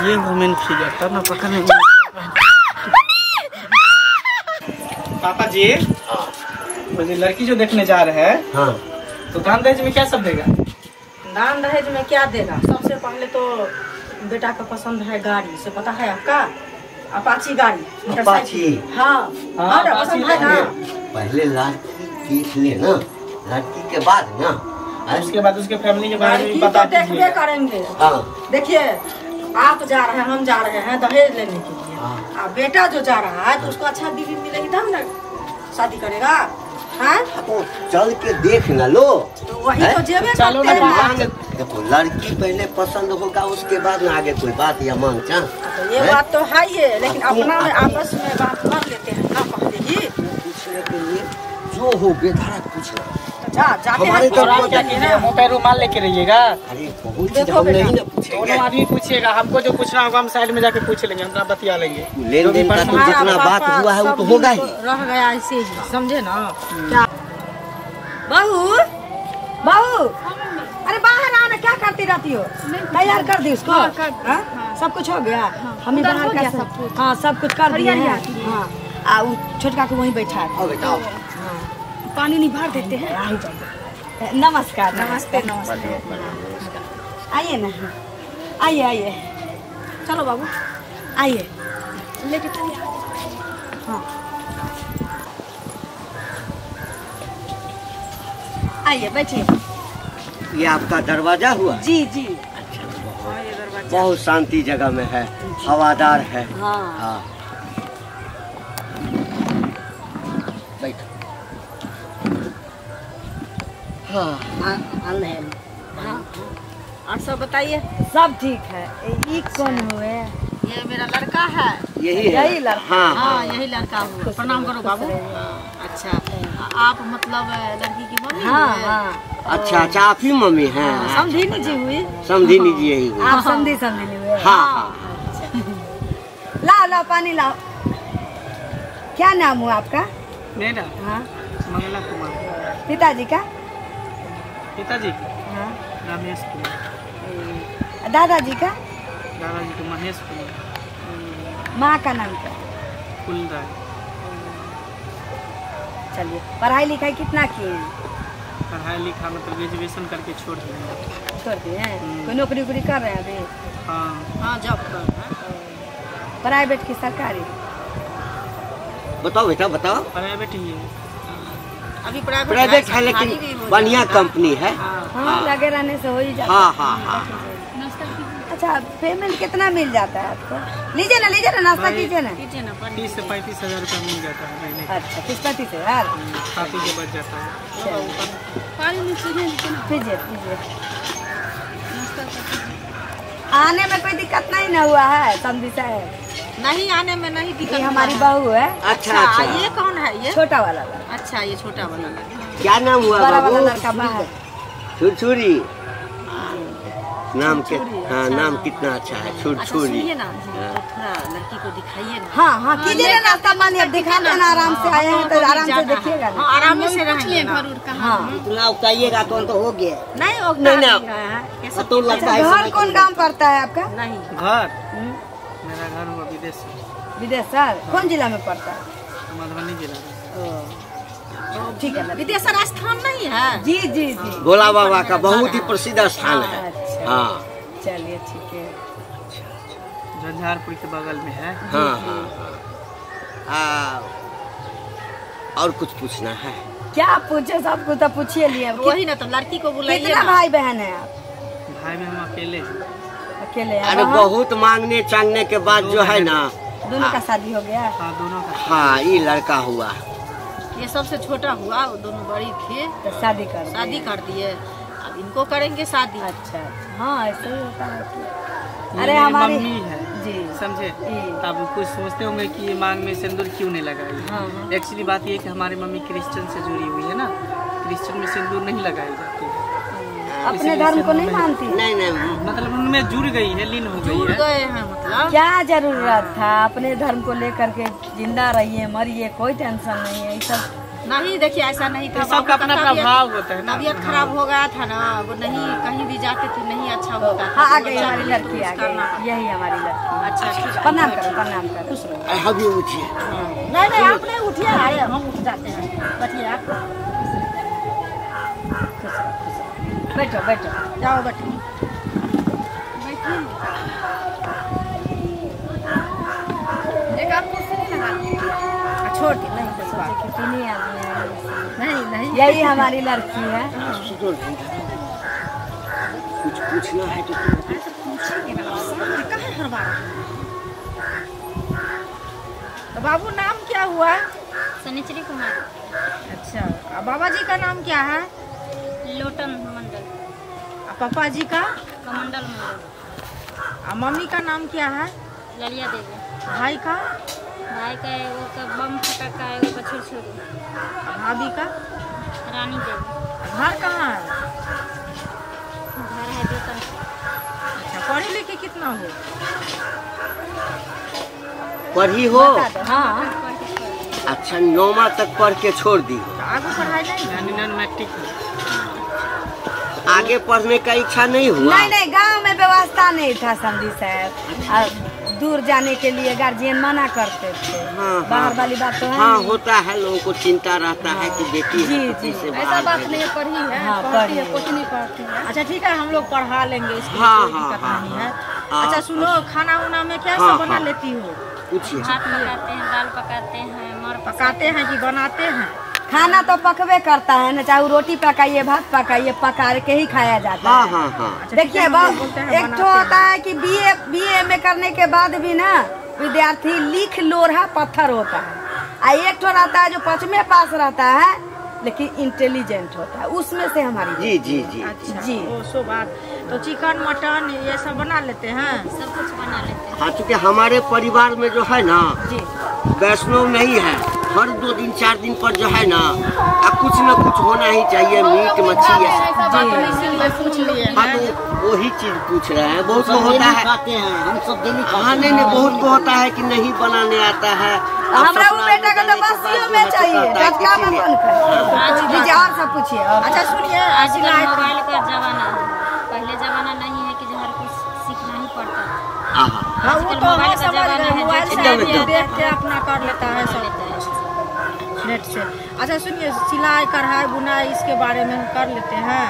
ये women figure तब ना पकड़ने। पापा जी, मुझे लड़की जो देखने जा रहे हैं, हाँ, तो दान दहेज में क्या सब देगा? दान दहेज में क्या देगा? सबसे पहले तो बेटा का पसंद है गाड़ी, से पता है आपका? अपाची गाड़ी, अपाची। हाँ, पसंद है ना? पहले लड़की देख ले ना, लड़की के बाद ना, उसके बाद उसके फैमिली के बारे में बता देखबे करेंगे। देखिए, आप जा रहे हैं, हम जा रहे हैं दहेज लेने के लिए। अब बेटा जो जा रहा है तो उसको अच्छा बीवी मिलेगी तब ना शादी करेगा। तो चल के देख न लो, तो वही तो जेबे करते हैं। देखो लड़की पहले पसंद होगा, उसके बाद ना आगे कोई बात या मांग चा। तो ये बात तो है ही, लेकिन अपना में आपस में बात कर लेते हैं ना पहले ही। पूछने के लिए जो हो बेधारा पूछना। हमारे मोटा रुमाल लेके रहिएगा। अरे बहुत हम नहीं ना पूछेंगे, दोनों आदमी पूछिएगा। हमको जो पूछना होगा हम साइड में जाके पूछ लेंगे, हम बतिया लेंगे। लेन देन का तो जितना बात हुआ है वो तो होगा ही। रह गया ऐसे ही, समझे ना? क्या बहू, बहू, अरे बाहर आना, क्या करती रहती हो? तैयार कर दी उसको? सब कुछ हो गया? हम बाहर का सब कुछ, हाँ सब कुछ कर दिए हैं। हाँ, छोटका को वहीं बैठा है। पानी नहीं भर देते हैं। नमस्कार। नमस्ते। नमस्ते। आइए ना, आइए आइए, चलो बाबू आइए, लेके चलिए। हाँ आइए बैठिए। ये आपका दरवाजा हुआ? जी जी। अच्छा, बहुत शांति जगह में है, हवादार है। हाँ बैठो। हाँ, और सब बताइए। सब ठीक है। ये कौन हुए? ये मेरा लड़का है। यही लड़का? हाँ यही लड़का हुआ। प्रणाम करो बाबू। अच्छा, आप मतलब लड़की की मम्मी? हाँ। अच्छा अच्छा, आप ही मम्मी हैं? समधिनी जी हुई। समधिनी जी यही हुई। आप समधिनी हुए? हाँ। लाओ लाओ पानी लाओ। क्या नाम हुआ आपका? मेरा? हाँ, मंगला कुमार। पिताजी का? पिताजी का? हाँ, रमेश कुमार। दादाजी का? दादाजी का महेश कुमार। माँ का नाम क्या? कुलराय। चलिए, पढ़ाई लिखाई कितना किए हैं? पढ़ाई लिखा मतलब ग्रेजुएशन करके छोड़ दिए। छोड़ दिए हैं? कोई नौकरी वोकरी कर रहे हैं अभी? हाँ जॉब कर रहे हैं। प्राइवेट की सरकारी? बताओ बेटा बताओ। प्राइवेट ही है अभी। प्राइवेट है लेकिन बढ़िया कंपनी है। हाँ, लगे रहने से हो ही जाता है। हाँ। अच्छा, पेमेंट कितना मिल जाता है आपको? लीजिए ना नाश्ता कीजिए ना। 30 से 35 हजार रुपया मिल जाता है महीने। अच्छा, 30-35 हजार काफी के बच जाता है। पीजिए। आने में कोई दिक्कत नहीं ना हुआ है? समझी साहब नहीं, आने में नहीं दिक्कत। हमारी बहू है। अच्छा। ये कौन है? ये छोटा वाला। अच्छा, ये छोटा वाला। क्या नाम हुआ? बड़ा वाला लड़का बाहर। छुरछुरी नाम के। हाँ, नाम कितना अच्छा है, छुरछुरी। थोड़ा लड़की को दिखाइए ना। हाँ कीजिए ना नाश्ता पानी। अब दिखा देना, आराम से आए हैं तो आराम से देखिएगा। आराम से रहेंगे। हाँ, उताइएगा तो हो गया। नहीं तो लगता है। घर कौन काम पड़ता है आपका? नहीं, घर मेरा घर हुआ विदेश। विदेश सर? कौन जिला में पड़ता है? मधुबनी जिला। ठीक है। विदेश राजस्थान नहीं है? जी जी जी, भोला बाबा का बहुत ही प्रसिद्ध स्थान है। हाँ चलिए ठीक है। झंझारपुर के बगल में है। हाँ। और कुछ पूछना है? क्या पूछे? सब कुछ तो पूछिए लिए। वही ना, तो लड़की को बुलाइए। कितना भाई बहन है आप? भाई बहन हम अकेले हैं। अरे बहुत मांगने चांगने के बाद जो है ना, दोनों का शादी हो गया? हाँ, दोनों का। हाँ, ये लड़का हुआ, ये सबसे छोटा हुआ, वो दोनों बड़ी थी तो शादी कर दिए। अब इनको करेंगे शादी। अच्छा, हाँ ऐसे ही होता है। अरे हमारी मम्मी है जी, समझे? तब कुछ सोचते होंगे कि मांग में सिंदूर क्यों नहीं लगाई। एक्चुअली बात ये कि हमारी मम्मी क्रिश्चियन से जुड़ी हुई है ना, क्रिश्चियन में सिंदूर नहीं लगाई जाती है। अपने धर्म को नहीं मानती? नहीं, मतलब उनमें जुड़ गई है, लीन हो गई है। मतलब क्या जरूरत था? अपने धर्म को लेकर के जिंदा रहिए, मरिए, कोई टेंशन नहीं है। ये सब नहीं देखिए ऐसा नहीं था, सबका अपना प्रभाव होता है ना। तबीयत खराब हो गया था ना, वो नहीं कहीं भी जाते थे नहीं अच्छा होता था। हाँ आ गई हमारी लड़की आ गई, यही हमारी लड़की। अच्छा प्रणाम करो प्रणाम करो। अभी उठिए। नहीं नहीं आप नहीं उठिए, आए हम उठ जाते हैं, बैठिए आप। बैठो बैठो जाओ बैठो। एक आप कुर्सी नहीं लगा छोड़ के नहीं कितनी आदमी है। नहीं नहीं यही हमारी लड़की है। कुछ पूछना है तो पूछेंगे ना, कहाँ हर बार। तो बाबू नाम क्या हुआ? शनिचरी कुमार। अच्छा, और बाबा जी का नाम क्या है? लोटन मंडल। और पापा जी का? कमंडल मंडल। और मम्मी का नाम क्या है? ललिया देवी। भाई का? भाई का है वो का बम फटक का है, वो का छुरछुरी। भाभी का? रानी देवी। घर कहाँ है? घर है दोतन। अच्छा, पढ़े लिखे कितना हो? पढ़ी हो? हाँ अच्छा 9वां तक पढ़ के छोड़ दी हो। तो आगे पढ़ाई नहीं? 99 मैट्रिक। आगे पढ़ने का इच्छा नहीं हुआ? नहीं नहीं, गांव में व्यवस्था नहीं था समझी साहब, दूर जाने के लिए गार्जियन मना करते थे। हाँ, बाहर वाली बात तो है हाँ नहीं। होता है, लोगों को चिंता रहता है कि बेटी जी, है पति जी। से ऐसा बाहर बात भेज- नहीं है, पढ़ी है, हाँ, पढ़ती है, पढ़ी कुछ नहीं पढ़ती है। अच्छा ठीक है, हम लोग पढ़ा लेंगे, इसकी हाँ, कोई हाँ, दिक्कत हाँ, नहीं है। हाँ। अच्छा सुनो, खाना उना में क्या हाँ, सब बना हाँ। लेती हो? पूछिए। भात पकाते हैं, दाल पकाते हैं, मर पकाते हैं कि बनाते हैं? खाना तो पकवे करता है ना, चाहे वो रोटी पकाइए भात पकाइए, पका के ही खाया जाता हाँ है। हाँ हाँ। अच्छा, देखिए ठीक है, हम लोग बोलते हैं एक बनाते तो होता हैं। है कि बीए में करने के बाद भी ना विद्यार्थी लिख लोढ़ा पत्थर होता है, और एक तो रहता है जो 5वें पास रहता है लेकिन इंटेलिजेंट होता है, उसमें से हमारी जी जी जी। अच्छा जी। ओ सो बात। तो चिकन मटन ये सब बना लेते हैं? सब कुछ बना लेते हैं। हाँ चूँकि हमारे परिवार में जो है ना जी वैष्णव नहीं है, हर 2 दिन 4 दिन पर जो है ना कुछ न कुछ होना ही चाहिए, मीट मच्छी ऐसा। ऐसा बात नहीं, इसीलिए पूछ लिए हाँ हैं। तो वही चीज पूछ रहे हैं। बहुत को होता है, हम सब डेली हाँ नहीं नहीं, बहुत को होता है कि नहीं बनाने आता है। अब हमरा वो ससुराल बेटा का तो जाने के बसियों बाद में जो है चाहिए, तो करता है, टटका में इसीलिए- कौन खाए? जी और सब पूछिए। अच्छा सुनिए, आजकल सिलाई मोबाइल का जमाना है, पहले जमाना नहीं है कि जो हर कुछ सीखना ही पड़ता था। हाँ हाँ वो आजकल तो हम मोबाइल का समझ जमाना गए, है, मोबाइल से एकदम, आदमी एकदम। देख के अपना कर लेता है सब नेट से। अच्छा सुनिए, सिलाई कढ़ाई बुनाई इसके बारे में हम कर लेते हैं?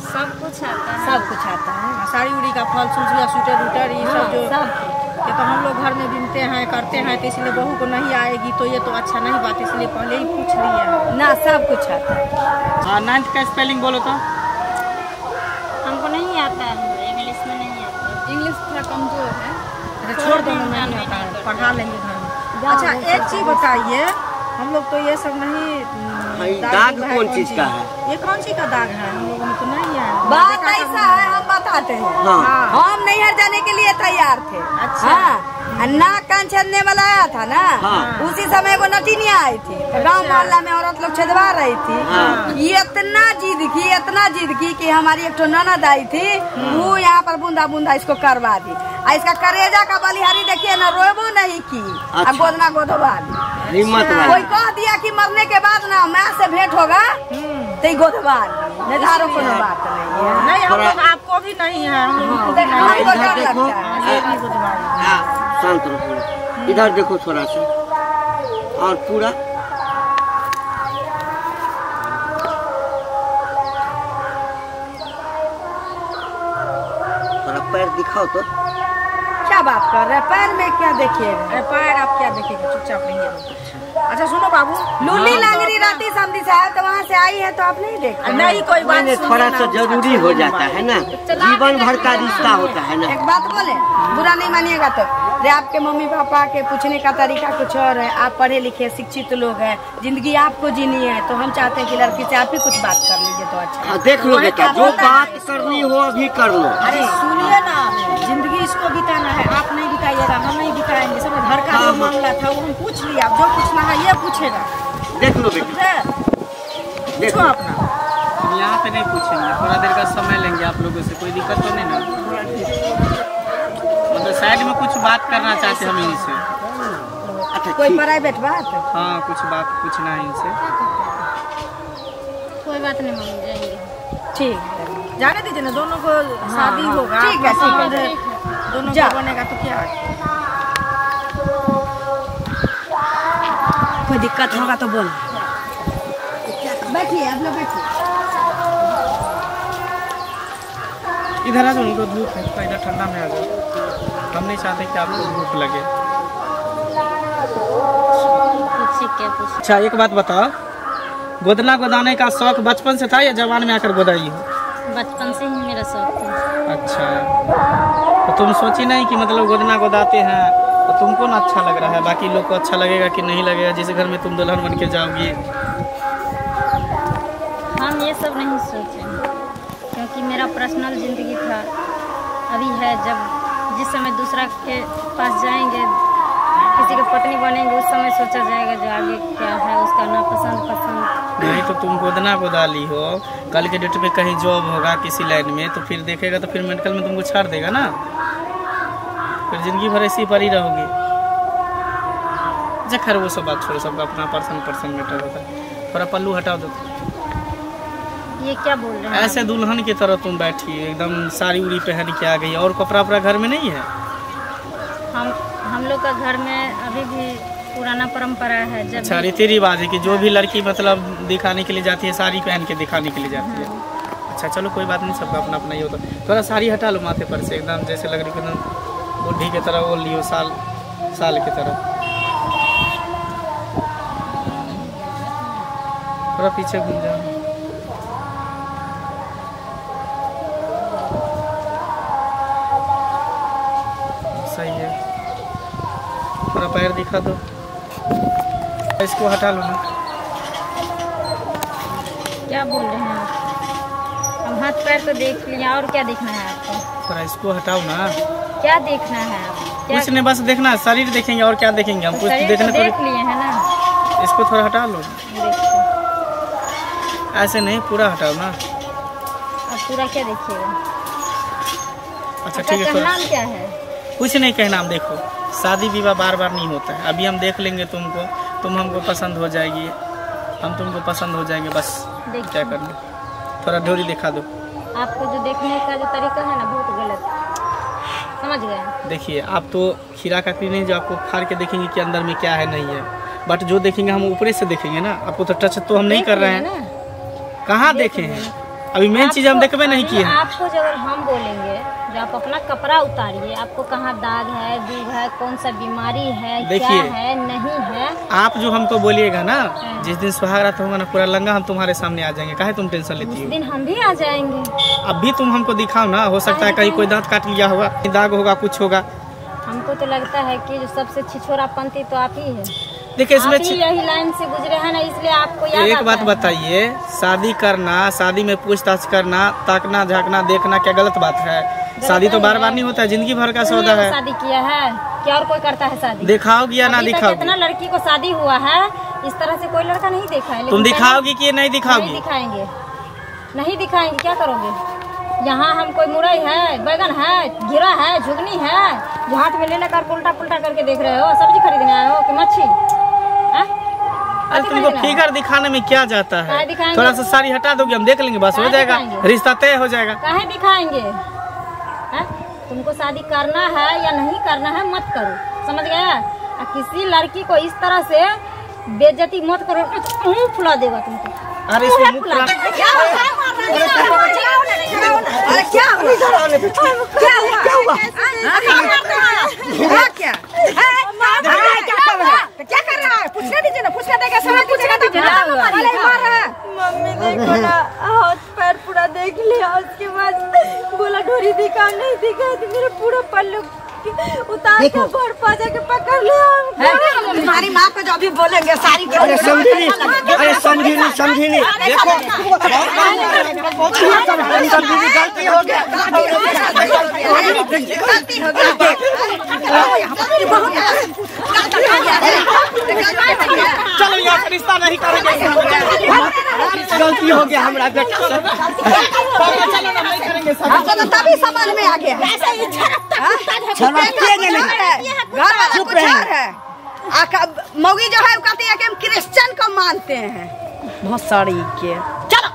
सब कुछ आता है। सब कुछ आता है। साड़ी उड़ी का फॉल सूट या स्वेटर वूटर ये सब जो सब ये तो हम लोग घर में बिनते हैं करते हैं, तो इसलिए बहू को नहीं आएगी तो ये तो अच्छा नहीं बात, इसलिए पहले ही पूछ लिए हैं। ना सब कुछ आता है। हाँ 9th का स्पेलिंग बोलो तो। हमको नहीं आता है, इंग्लिश में नहीं आता। इंग्लिश थोड़ा कमजोर है। अच्छा छोड़ दो, नहीं आता है, पढ़ा लेंगे घर में। अच्छा एक चीज बताइए, हम लोग तो ये सब नहीं हाँ, ये दाग है कौन चीज का है? ये कौन सी का दाग है? हम लोगों में तो नहीं है। बात ऐसा है, हम बताते हैं। हाँ हम नैहर जाने के लिए तैयार थे। अच्छा। हाँ, नाक कान छेदने वाला आया था ना, हाँ। उसी समय वो नटिनिया आई थी, तो गाँव मोहल्ला में औरत लोग छेदवा रही थी। हाँ। ये इतना जिद की कि हमारी एक तो ननद आई थी, वो यहाँ पर बूंदा बूंदा इसको करवा दी, और इसका करेजा का बलिहारी देखिए ना, रोबो नहीं की, अच्छा। गोदना गोदवा दी। हिम्मत वाला। कोई कह दिया कि मरने के बाद ना माँ से भेंट होगा तो गोदवा ली, धारो कोनो बात नहीं है। नहीं हम थोड़ा- लोग आपको भी नहीं है, हम लोगों को भी देखो, नहीं हमको इधर डर देखो। लगता है। ऐसे ही बुझवाई। हाँ, शांत रहो, इधर देखो थोड़ा सा, और पूरा थोड़ा पैर दिखाओ तो। क्या बात कर रहे हैं? पैर में क्या देखिए? अरे पैर आप क्या देखेंगे, चुपचाप रहिए। अच्छा सुनो बाबू, लूली लांगरी राती समझी साहब तो वहाँ से आई है तो आप नहीं देखते? नहीं कोई बात नहीं, सुनिए थोड़ा ना, सा जरूरी हो जाता है ना, जीवन भर का रिश्ता होता है ना। एक बात बोले, बुरा नहीं मानिएगा तो, रे आपके मम्मी पापा के पूछने का तरीका कुछ और है, आप पढ़े लिखे शिक्षित लोग हैं, जिंदगी आपको जीनी है, तो हम चाहते हैं कि लड़की से आप ही कुछ बात कर लीजिए तो अच्छा। हाँ, देख लो बेटा, जो बात करनी हो अभी कर लो। अरे सुनिए ना, जिंदगी इसको बिताना है, आप नहीं बिताइएगा, हम नहीं बिताएंगे। सब घर का जो मामला था वो हम पूछ लिया, अब जो पूछना है ये पूछेगा। देख लो बेटा, समझे? देख पूछो लो। अपना। यहाँ पे नहीं पूछेंगे, थोड़ा देर का समय लेंगे आप लोगों से, कोई दिक्कत तो नहीं ना? मतलब साइड में कुछ बात करना चाहते हम इनसे। अच्छा कोई प्राइवेट बात? हाँ कुछ बात पूछना है इनसे। कोई बात नहीं मम्मी, जाएंगे। ठीक, जाने दीजिए ना, दोनों को शादी होगा। ठीक है, ठीक है, दोनों जा। को बनेगा तो क्या कोई दिक्कत होगा तो बोल। बैठिए, आप लोग बैठिए। इधर आ जाओ, उनको धूप है, इधर ठंडा में आ जाओ। हम नहीं चाहते कि आपको धूप लगे। पूछिए, क्या पूछिए? अच्छा एक बात बताओ, गोदना गोदाने का शौक बचपन से था या जवान में आकर गोदाई हो? बचपन से ही मेरा शौक था। अच्छा, तो तुम सोची नहीं कि मतलब गोदना गोदाते हैं तो तुमको ना अच्छा लग रहा है, बाकी लोग को अच्छा लगेगा कि नहीं लगेगा, जिस घर में तुम दुल्हन बन के जाओगी? हम ये सब नहीं सोचे, क्योंकि मेरा पर्सनल ज़िंदगी था, अभी है। जब जिस समय दूसरा के पास जाएंगे, किसी के पत्नी बनेंगे, उस समय सोचा जाएगा जो आगे क्या है उसका नापसंद पसंद। नहीं तो तुम गोदना गोदाली हो, कल के डेट में कहीं जॉब होगा किसी लाइन में तो फिर देखेगा तो फिर मेडिकल में तुमको छाड़ देगा ना, फिर जिंदगी भर ऐसी पड़ी रहोगी। अच्छा खैर वो सब बात छोड़ो, सबका अपना पर्सन मैटर होता है। थोड़ा पल्लू हटाओ दो। ये क्या बोल रहे हैं? ऐसे दुल्हन की तरह तुम बैठी एकदम साड़ी उड़ी पहन के आ गई, और कपड़ा अपना घर में नहीं है? हम लोग का घर में अभी भी पुराना परंपरा है। जब अच्छा रीति रिवाज है कि जो भी लड़की मतलब दिखाने के लिए जाती है साड़ी पहन के दिखाने के लिए जाती है। अच्छा चलो कोई बात नहीं, सबका अपना अपना ही होता है। थोड़ा साड़ी हटा लो माथे पर से, एकदम जैसे लग रही है एकदम बुढ़ी की तरह बोल लियो, साल की तरह। थोड़ा पीछे घूम जाओ। सही है, थोड़ा पैर दिखा दो, इसको हटा लो ना। क्या बोल रहे हैं आप? हम हाथ पैर तो देख लिया, और क्या देखना है आपको? थोड़ा इसको हटाओ ना। क्या देखना है आप? क्या कुछ नहीं, बस देखना है, शरीर देखेंगे और क्या देखेंगे हम? कुछ शरीर देखने तो देख लिए हैं ना। इसको थोड़ा हटा लो। देखिए, ऐसे नहीं, पूरा हटाओ ना। अब पूरा क्या देखिएगा? अच्छा आपका ठीक है, थोड़ा नाम क्या है? कुछ नहीं कहना। हम देखो शादी विवाह बार बार नहीं होता है, अभी हम देख लेंगे तुमको, तुम हमको पसंद हो जाएगी, हम तुमको पसंद हो जाएंगे, बस देखिए। क्या करना। थोड़ा डोरी दिखा दो। आपको जो देखने का जो तरीका है ना, बहुत गलत, समझ गए? देखिए आप तो खीरा ककड़ी नहीं जो आपको फाड़ के देखेंगे कि अंदर में क्या है नहीं है, बट जो देखेंगे हम ऊपरे से देखेंगे ना। आपको तो टच तो हम नहीं कर रहे हैं, कहाँ देखे हैं? अभी मेन चीज हम देखबे नहीं किए हैं। आपको जो अगर हम बोलेंगे जो आप अपना कपड़ा उतारिए, आपको कहाँ दाग है, दूध है, कौन सा बीमारी है, क्या है नहीं है, आप जो हमको बोलिएगा ना, जिस दिन सुहागरात होगा ना, पूरा लंगा हम तुम्हारे सामने आ जाएंगे। काहे तुम टेंशन लेती उस हो? दिन हम भी आ जाएंगे। अब भी तुम हमको दिखाओ ना, हो सकता है कहीं कोई दांत काट लिया होगा, दाग होगा, कुछ होगा। हमको तो लगता है कि जो सबसे छिछोरापंती तो आप ही है। देखिए आप इसमें ही यही लाइन से गुजरे हैं ना, इसलिए आपको याद एक आता बात है। बताइए, शादी करना, शादी में पूछताछ करना, ताकना झाँकना देखना क्या गलत बात है? शादी तो बार बार नहीं होता है, जिंदगी भर का सौदा है। शादी किया है क्या, और कोई करता है शादी? दिखाओगी या ना दिखाओगी? इतना लड़की को शादी हुआ है, इस तरह से कोई लड़का नहीं देखा है। तुम दिखाओगी कि नहीं दिखाओगी? नहीं दिखाएंगे, नहीं दिखाएंगे। क्या करोगे? यहाँ हम कोई मुरई है, बैगन है, घिरा है, झुगनी है, जो हाथ में लेने का उल्टा पुल्टा करके देख रहे हो? सब्जी खरीदने आए हो कि मच्छी? अरे तुमको फिगर दिखाने में क्या जाता है? थोड़ा सा साड़ी हटा दोगे, हम देख लेंगे, बस हो जाएगा, रिश्ता तय हो जाएगा। काहे दिखाएंगे? तुमको शादी करना है या नहीं करना है, मत करो, समझ गया? किसी लड़की को इस तरह से बेइज्जती मत करो, मुंह फुला देगा तुमको। अरे इसमें मुंह फुला क्या कर रहा है? पूछने दीजिए ना, पूछने देगा, सवाल पूछने दीजिए ना। मम्मी देखो ना, हाथ पैर पूरा देख लिया, उसके बाद बोला डोरी दिखा, नहीं दिखा तो मेरा पूरा पल्लू उतार के भर पाजा के पकड़ लिया। तुम्हारी माँ को जो अभी बोलेंगे सारी समझी नहीं, समझी नहीं। देखो गलती हो गया, चलो यहाँ से रिश्ता नहीं करेंगे, गलती हो गया हमारा बेटा। चलो ना, नहीं करेंगे। तभी समझ में आ गया। चुप रहे। मौगी जो है वो कहती है कि हम क्रिश्चियन को मानते हैं। बहुत सारी के चलो